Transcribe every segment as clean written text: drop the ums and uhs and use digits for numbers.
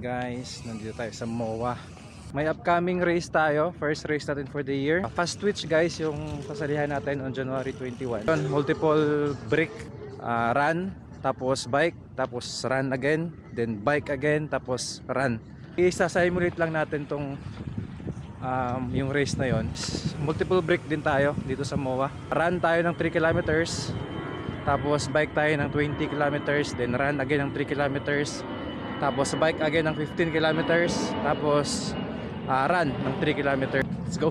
Guys, nandito tayo sa MOA. May upcoming race tayo, first race natin for the year. Fast twitch guys, yung sasalihan natin on January 21. Multiple brick, run, tapos bike, tapos run again, then bike again, tapos run. Isa-simulate lang natin tong yung race na yon. Multiple brick din tayo dito sa MOA. Run tayo ng 3 kilometers, tapos bike tayo ng 20 kilometers, then run again ng 3 kilometers, tapos bike again ng 15 kilometers, tapos run ng 3 kilometers. Let's go.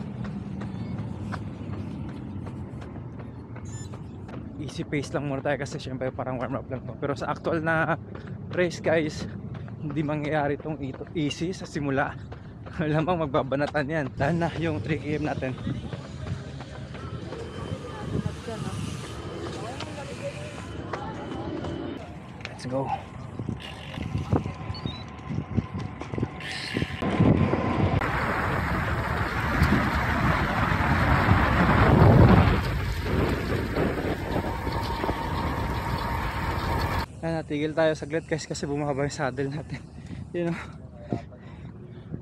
Easy pace lang muna tayo kasi syempre parang warm up lang to. Pero sa actual na race guys, hindi mangyayari itong easy sa simula. Lamang magbabanatan yan. Dahil na yung 3 km natin. Let's go. Natigil tayo saglit guys kasi bumaba yung saddle natin. You know,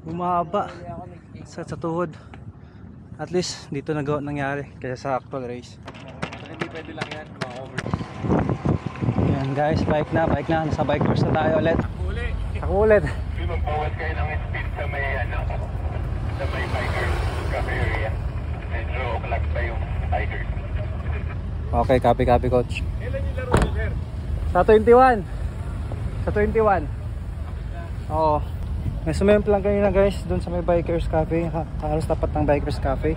bumaba sa tuhod. At least dito nangyari kaya sa actual race. Hindi pwede lang yan, ma-over. Yan guys, bike na. Nasa bike course na tayo ulit. Ako ulit. Magpawad kayo ng speed sa may sa may bikers cafe area. Medyo o'clock pa yung bikers. Okay, copy coach. Kailan yung laro nyo, sir? Sa 21. Sa 21. Oo. May sumemp lang kanina guys doon sa may bikers cafe. Halos tapat ng bikers cafe.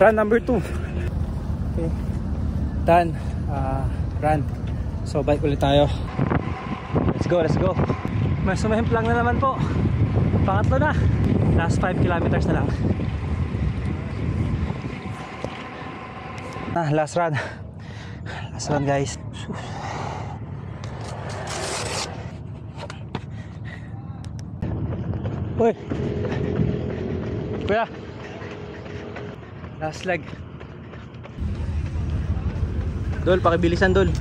Run number 2. Okay. Done. Run. So bike ulit tayo. Let's go. May sumemp lang na naman po. Pangatlo na. Last 5 kilometers na lang. Last run guys. Uy kuya, last leg. Dol, pakibilisan Dol.